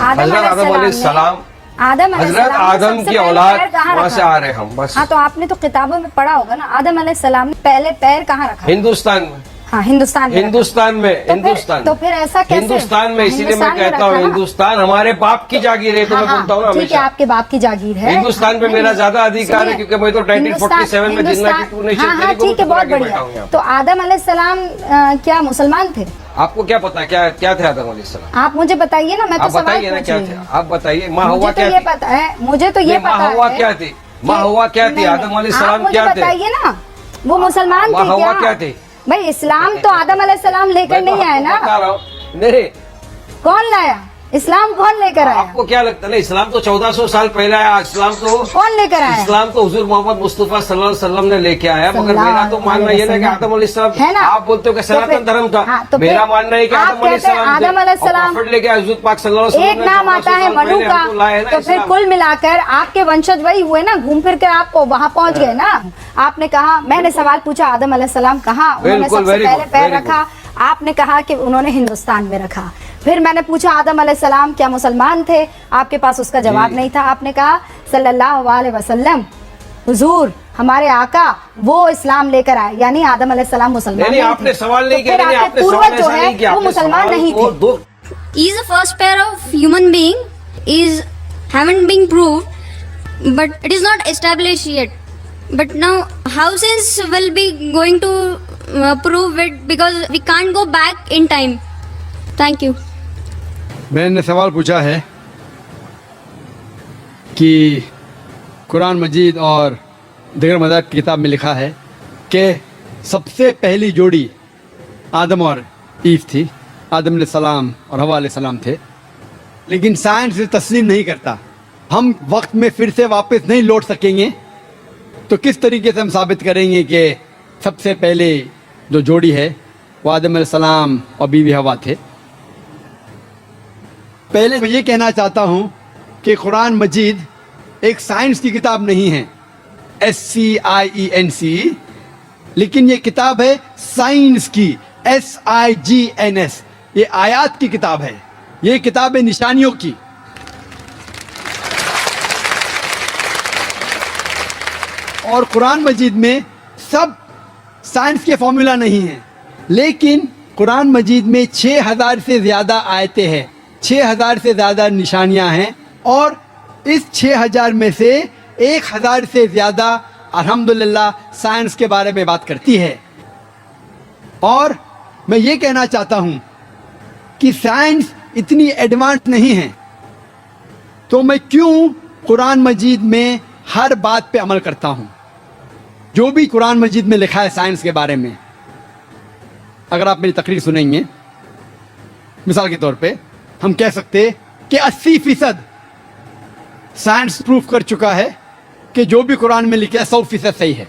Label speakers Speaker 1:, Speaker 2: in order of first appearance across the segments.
Speaker 1: आदम अलैहिस्सलाम हजरत आदम की औलाद वहाँ से आ रहे हम बस।
Speaker 2: हाँ, तो आपने तो किताबों में पढ़ा होगा ना, आदम अलैहिस्सलाम ने पहले पैर कहाँ रखा?
Speaker 1: हिंदुस्तान में।
Speaker 2: हाँ, हिंदुस्तान में। तो फिर ऐसा कैसे?
Speaker 1: हिंदुस्तान में, इसीलिए मैं कहता हूँ हिंदुस्तान हमारे बाप की जागीर है, तो मैं बोलता हूँ ना
Speaker 2: ठीक है, आपके बाप की जागीर है।
Speaker 1: हिंदुस्तान पे मेरा ज्यादा अधिकार है, क्योंकि मैं तो 1947 में जिन्ना की टूर
Speaker 2: हाँ, ठीक है, बहुत बढ़िया। तो आदम अलैहिस्सलाम क्या मुसलमान थे?
Speaker 1: आपको क्या पता क्या थे आदम अलैहिस्सलाम?
Speaker 2: आप मुझे बताइए ना, मैं तो
Speaker 1: बताइए ना क्या थे, आप बताइए। माँ हव्वा क्या
Speaker 2: थी? पता है मुझे, तो ये पता है।
Speaker 1: माँ हव्वा क्या थी? माँ हव्वा क्या थी? आदम अलैहिस्सलाम क्या थे?
Speaker 2: बताइए ना, वो मुसलमान थे क्या?
Speaker 1: माँ हव्वा क्या थे?
Speaker 2: भाई इस्लाम तो आदम अलैहिस्सलाम लेकर नहीं आए ना।
Speaker 1: नहीं,
Speaker 2: कौन लाया? इस्लाम कौन लेकर आया?
Speaker 1: आपको क्या लगता है? इस्लाम तो 1400 साल पहले आया। इस्लाम तो
Speaker 2: कौन लेकर आया?
Speaker 1: इस्लाम तो हुजूर मोहम्मद मुस्तफा सल्लल्लाहु अलैहि वसल्लम ने लेके आया। मगर मेरा तो मानना ये ना कि आदम अलैहिस्सलाम है ना, आप बोलते हो कि सनातन धर्म था।
Speaker 2: तो
Speaker 1: मेरा मानना है कि आदम अलैहिस्सलाम लेके हुजूर पाक सल्लल्लाहु अलैहि वसल्लम
Speaker 2: एक नाम आता है मनु का, तो फिर कुल मिलाकर आपके वंशज वही हुए ना, घूम फिर कर आपको वहाँ पहुँच गए ना। आपने कहा, मैंने सवाल पूछा आदम अलैहिस्सलाम कहाँ उन्होंने सबसे पहले पैर रखा, आपने कहा कि उन्होंने हिंदुस्तान में रखा। फिर मैंने पूछा आदम अलैहिस्सलाम क्या मुसलमान थे? आपके पास उसका जवाब नहीं था। आपने कहा सल्लल्लाहु अलैहि वसल्लम हुजूर हमारे आका वो इस्लाम लेकर आए, यानी आदम अलैहिस्सलाम मुसलमान नहीं थे।
Speaker 1: आपने सवाल नहीं किया,
Speaker 2: आपके पूर्वज जो है वो मुसलमान नहीं थे।
Speaker 3: Is the first pair of human being is haven't been proved, but it is not established yet. But now how science will be going to prove it, because we can't go back in time. Thank you.
Speaker 4: मैंने सवाल पूछा है कि कुरान मजीद और दीगर मज़ाहिब की किताब में लिखा है कि सबसे पहली जोड़ी आदम और ईव थी, आदम अलैहिस्सलाम और हव्वा अलैहिस्सलाम थे। लेकिन साइंस इसे तस्लीम नहीं करता। हम वक्त में फिर से वापस नहीं लौट सकेंगे, तो किस तरीके से हम साबित करेंगे कि सबसे पहले जो जोड़ी है वो आदम अलैहिस्सलाम और बीवी हव्वा थे? पहले मैं ये कहना चाहता हूँ कि कुरान मजीद एक साइंस की किताब नहीं है, SCIENC, लेकिन ये किताब है साइंस की, SIGNS। ये आयात की किताब है, ये किताब है निशानियों की। और कुरान मजीद में सब साइंस के फॉर्मूला नहीं है, लेकिन कुरान मजीद में 6000 से ज़्यादा आयतें हैं, 6000 से ज़्यादा निशानियां हैं, और इस 6000 में से 1000 से ज़्यादा अल्हम्दुलिल्लाह साइंस के बारे में बात करती है। और मैं ये कहना चाहता हूँ कि साइंस इतनी एडवांस नहीं है, तो मैं क्यों कुरान मजीद में हर बात पे अमल करता हूँ जो भी कुरान मजीद में लिखा है साइंस के बारे में। अगर आप मेरी तकरीर सुनेंगे, मिसाल के तौर पे हम कह सकते कि 80% साइंस प्रूफ कर चुका है कि जो भी कुरान में लिखा है 100% सही है।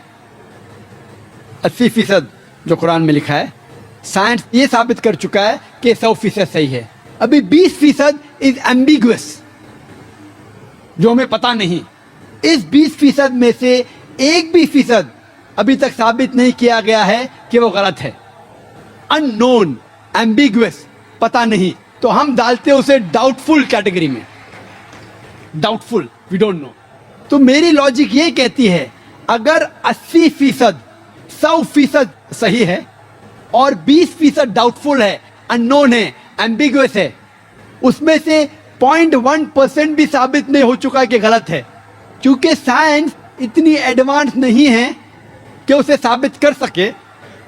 Speaker 4: 80% जो कुरान में लिखा है साइंस ये साबित कर चुका है कि 100% सही है। अभी 20% इज एम्बिगुअस, जो हमें पता नहीं। इस 20% में से 1% अभी तक साबित नहीं किया गया है कि वो गलत है। अननोन, एम्बिगुअस, पता नहीं, तो हम डालते हैं उसे डाउटफुल कैटेगरी में। Doubtful, we don't know. तो मेरी लॉजिक ये कहती है अगर 80% 100% सही है और 20% डाउटफुल है, अननोन है, एम्बिगुअस है, उसमें से 0.1% भी साबित नहीं हो चुका कि गलत है, क्योंकि साइंस इतनी एडवांस नहीं है कि उसे साबित कर सके।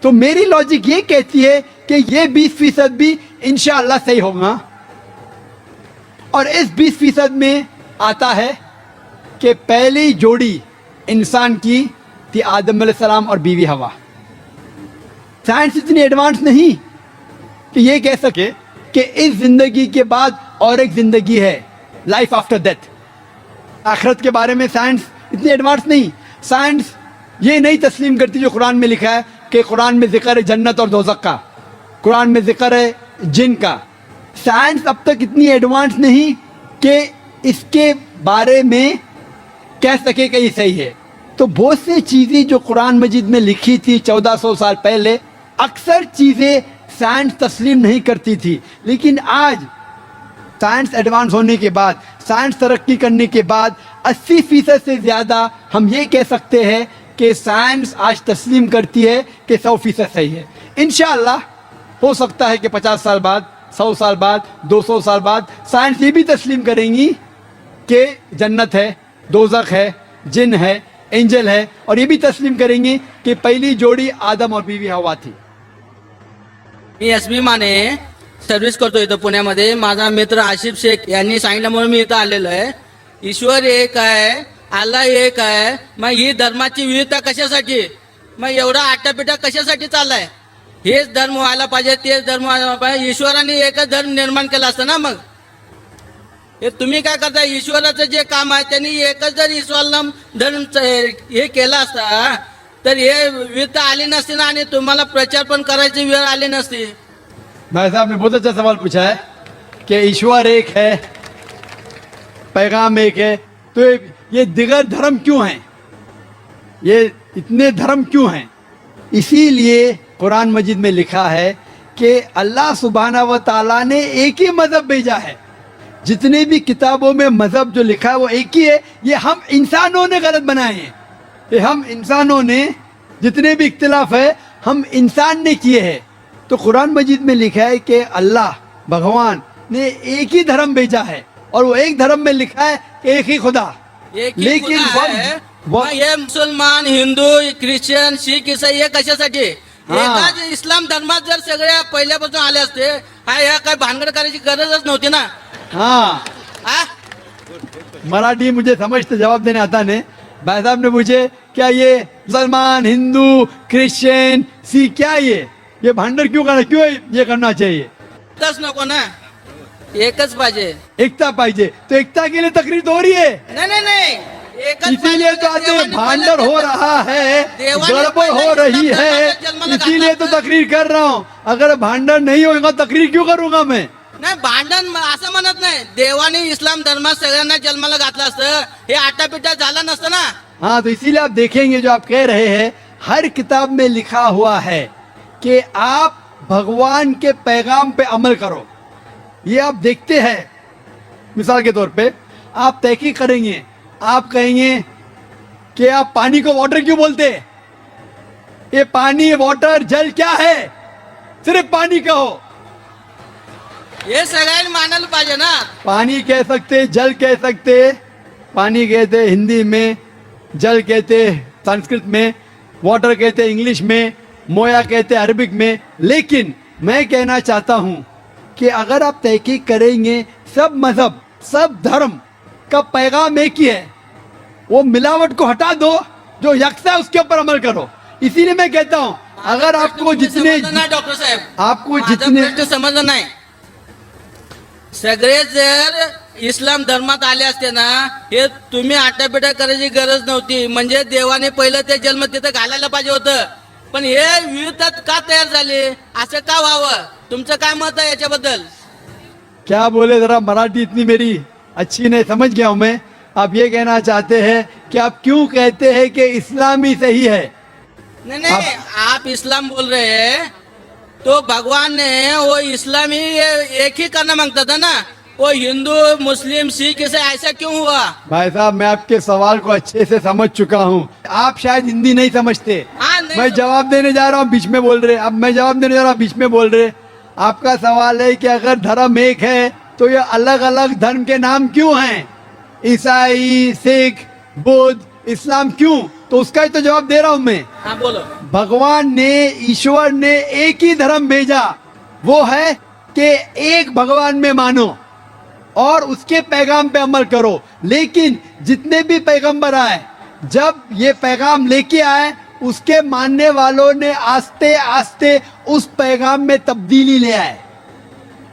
Speaker 4: तो मेरी लॉजिक ये कहती है कि ये 20% भी इंशाअल्लाह सही होगा। और इस 20% में आता है कि पहली जोड़ी इंसान की थी आदम अलैहिस्सलाम और बीवी हवा। साइंस इतनी एडवांस नहीं कि ये कह सके कि इस जिंदगी के बाद और एक जिंदगी है, लाइफ आफ्टर डेथ। आखिरत के बारे में साइंस इतनी एडवांस नहीं। साइंस ये नहीं तस्लीम करती जो कुरान में लिखा है कि कुरान में जिक्र है जन्नत और दोज़ख का, कुरान में जिक्र है जिन का। साइंस अब तक इतनी एडवांस नहीं कि इसके बारे में कह सके कि ये सही है। तो बहुत सी चीज़ें जो कुरान मजीद में लिखी थी 1400 साल पहले, अक्सर चीज़ें साइंस तस्लीम नहीं करती थी, लेकिन आज साइंस एडवांस होने के बाद, साइंस तरक्की करने के बाद 80% से ज़्यादा हम ये कह सकते हैं कि साइंस आज तस्लीम करती है कि 100% सही है। इंशाअल्लाह हो सकता है कि 50 साल बाद, 100 साल बाद, 200 साल बाद साइंस ये भी तस्लीम करेंगी कि जन्नत है, दोज़ख है, जिन है, एंजल है, और ये भी तस्लीम करेंगी कि पहली जोड़ी आदम और बीवी हवा थी।
Speaker 5: मी एसबी माने सर्व्हिस करतो इथं पुण्यामध्ये. माझा मित्र आशिफ शेख यांनी सांगितलं म्हणून मी इथं आलेलो आहे. ईश्वर एक आहे, अल्लाह एक आहे, मग ही धर्माची विविधता कशासाठी, मग एवढा आटापिटा कशासाठी चाललाय? हेच धर्म व्हायला पाहिजे, तेच धर्म व्हायला पाहिजे. ईश्वराने एकच धर्म निर्माण केला असतं ना. मग हे तुम्ही काय करताय? ईश्वराचं जे काम आहे त्यांनी एकच जर इस्लाम धर्म हे केला असता तर हे विविधता आली नसती ना, आणि तुम्हाला प्रचार पण करायची वेळ आली नसती.
Speaker 4: भाई साहब ने बहुत अच्छा सवाल पूछा है कि ईश्वर एक है, पैगाम एक है, तो ये दिगर धर्म क्यों हैं? ये इतने धर्म क्यों हैं? इसीलिए कुरान मजीद में लिखा है कि अल्लाह सुब्हाना व ताला ने एक ही मजहब भेजा है। जितने भी किताबों में मजहब जो लिखा है वो एक ही है। ये हम इंसानों ने गलत बनाए हैं। ये हम इंसानों ने, जितने भी इख्तिलाफ है हम इंसान ने किए हैं। तो कुरान मजीद में लिखा है कि अल्लाह भगवान ने एक ही धर्म भेजा है, और वो एक धर्म में लिखा है एक ही खुदा।
Speaker 5: एक ही
Speaker 4: लेकिन
Speaker 5: खुदा है. मग हे मुसलमान, हिंदू, ख्रिश्चन, शीख, ईसाई हे कशासाठी?
Speaker 4: हा.
Speaker 5: एकाच इस्लाम धर्मात जर सगळ्या पहिल्यापासून आले असते, ह्या काय भानगड करायची गरजच नव्हती ना.
Speaker 4: हाँ,
Speaker 5: हा?
Speaker 4: मराठी मुझे समझते जवाब देने आता नहीं। भाई साहब ने पूछे क्या ये मुसलमान, हिंदू, क्रिश्चियन, सिख, क्या ये भांडर क्यों करना, क्यों ये करना चाहिए?
Speaker 5: तस नको ना, एकच पाहिजे.
Speaker 4: एकता पाहिजे, तो एकता के लिए तकरीर तो हो रही है।
Speaker 5: नाही एकच
Speaker 4: इसीलिए तो आज
Speaker 5: देवाने
Speaker 4: भांडर
Speaker 5: पहिलं
Speaker 4: हो रहा है,
Speaker 5: देवाने
Speaker 4: गड़बड़ हो
Speaker 5: पहिलं
Speaker 4: रही
Speaker 5: इस्लाम
Speaker 4: है,
Speaker 5: धर्माला जन्माला
Speaker 4: इसीलिए तो
Speaker 5: घातलं.
Speaker 4: तकरीर कर रहा हूँ। अगर भांडर नहीं होगा तकरीर क्यों करूंगा मैं?
Speaker 5: नाही भांडण असं म्हणत नाही. देवाने इस्लाम धर्मात सगळ्यांना जन्माला घातलं असतं, हे आटापिटा झाला नसतं ना.
Speaker 4: हाँ, तो इसीलिए आप देखेंगे जो आप कह रहे हैं, हर किताब में लिखा हुआ है कि आप भगवान के पैगाम पे अमल करो। ये आप देखते हैं, मिसाल के तौर पे आप तहकीक करेंगे, आप कहेंगे कि आप पानी को वाटर क्यों बोलते? ये पानी, वाटर, जल क्या है? सिर्फ पानी कहो।
Speaker 5: हे सगळ्यांनी मानायला पाहिजे ना.
Speaker 4: पानी कह सकते, जल कह सकते, पानी कहते हिंदी में, जल कहते संस्कृत में, वाटर कहते इंग्लिश में, मोया कहते अरबिक में। लेकिन मैं कहना चाहता हूं कि अगर आप तहकीक करेंगे, सब मजहब, सब धर्म का पैगाम एक ही है। वो मिलावट को हटा दो, जो यकसा है उसके ऊपर अमल करो। इसीलिए मैं कहता हूं, अगर आपको जितने,
Speaker 5: समजलं नाही डॉक्टर साहेब,
Speaker 4: आपको
Speaker 5: माझा
Speaker 4: जितने,
Speaker 5: प्रश्न समजलं नाही. सगळे जर इस्लाम धर्मात आले असते ना, हे तुम्ही आटापिटा करायची गरज नव्हती. म्हणजे देवाने पहिलं ते जन्म तिथं घालायला पाहिजे होतं. पण हे विविधता का तयार झाली, असं का व्हावं? तुमचं काय मत आहे याच्याबद्दल?
Speaker 4: क्या बोले, जरा मराठी इतनी मेरी अच्छी नहीं, समझ गया हूं मैं। आप ये कहना चाहते हैं कि आप क्यों कहते हैं कि इस्लाम ही सही है?
Speaker 5: नहीं, आप इस्लाम बोल रहे हैं तो भगवान ने वो इस्लामी एक ही करना मांगता था ना. वो हिंदू, मुस्लिम, सिख इसे ऐसा क्यों हुआ?
Speaker 4: भाई साहब, मैं आपके सवाल को अच्छे से समझ चुका हूं। आप शायद हिंदी नहीं समझते।
Speaker 5: हाँ, नहीं
Speaker 4: मैं जवाब देने जा रहा हूं, बीच में बोल रहे। अब मैं जवाब देने जा रहा हूं, बीच में बोल रहे। आपका सवाल है कि अगर धर्म एक है तो ये अलग अलग धर्म के नाम क्यों हैं? ईसाई, सिख, बुद्ध, इस्लाम क्यों? तो उसका ही तो जवाब दे रहा हूं मैं।
Speaker 5: हाँ बोलो.
Speaker 4: भगवान ने, ईश्वर ने एक ही धर्म भेजा, वो है कि एक भगवान में मानो और उसके पैगाम पे अमल करो। लेकिन जितने भी पैगंबर आए, जब ये पैगाम लेके आए, उसके मानने वालों ने आस्ते आस्ते उस पैगाम में तब्दीली ले आए।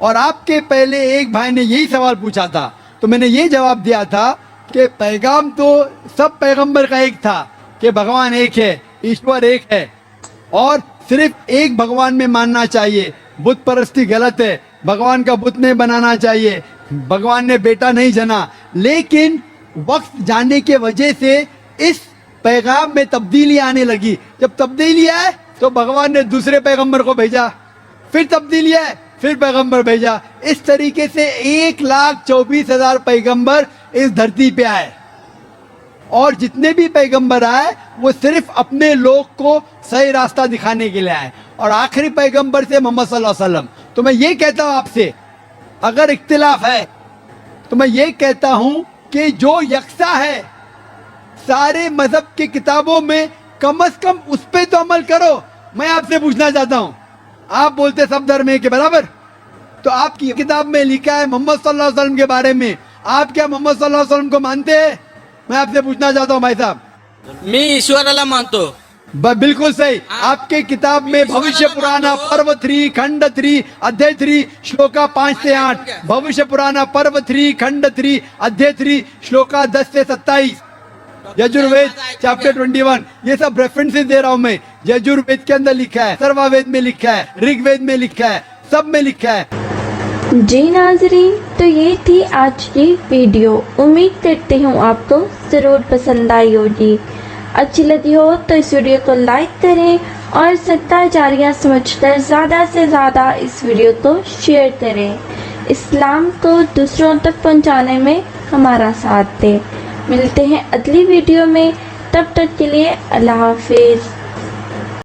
Speaker 4: और आपके पहले एक भाई ने यही सवाल पूछा था, तो मैंने ये जवाब दिया था कि पैगाम तो सब पैगंबर का एक था कि भगवान एक है, ईश्वर एक है, और सिर्फ एक भगवान में मानना चाहिए। बुत परस्ती गलत है, भगवान का बुत नहीं बनाना चाहिए, भगवान ने बेटा नहीं जना। लेकिन वक्त जाने के वजह से इस पैगाम में तब्दीली आने लगी। जब तब्दीली आए तो भगवान ने दूसरे पैगंबर को भेजा, फिर तब्दीली आए फिर पैगंबर भेजा। इस तरीके से 1,24,000 पैगंबर इस धरती पे आए, और जितने भी पैगंबर आए वो सिर्फ अपने लोग को सही रास्ता दिखाने के लिए आए, और आखिरी पैगंबर से मोहम्मद सल्लल्लाहु अलैहि वसल्लम। तो मैं ये कहता हूँ आपसे, अगर इख्तिलाफ है तो मैं ये कहता हूँ कि जो यकसा है सारे मजहब की किताबों में, कम से कम उस पे तो अमल करो। मैं आपसे पूछना चाहता हूँ, आप बोलते सब धर्म है के बराबर, तो आपकी किताब में लिखा है मोहम्मद सल्लल्लाहु अलैहि वसल्लम के बारे में, आप क्या मोहम्मद सल्लल्लाहु अलैहि वसल्लम को मानते हैं? मैं आपसे पूछना चाहता हूँ भाई साहब।
Speaker 5: मी ईश्वराला मानतो।
Speaker 4: बिल्कुल सही। आपके किताब में भविष्य पुराना पर्व 3 खंड 3 अध्याय 3 श्लोका 5 से 8, भविष्य पुराना पर्व 3 खंड 3 अध्याय 3 श्लोका 10 से 27, यजुर्वेद चैप्टर 21, ये सब रेफरेंसेस दे रहा हूँ मैं। यजुर्वेद के अंदर लिखा है, सर्ववेद में लिखा है, ऋग्वेद में लिखा है, सब में लिखा है।
Speaker 6: जी नाजरीन, तो ये थी आज की वीडियो। उम्मीद करती हूँ आपको ज़रूर पसंद आई होगी। अच्छी लगी हो तो इस वीडियो को लाइक करें और सत्ता जारिया समझकर ज़्यादा से ज़्यादा इस वीडियो को शेयर करें। इस्लाम को दूसरों तक पहुँचाने में हमारा साथ दें। मिलते हैं अगली वीडियो में, तब तक के लिए अल्लाह हाफिज़।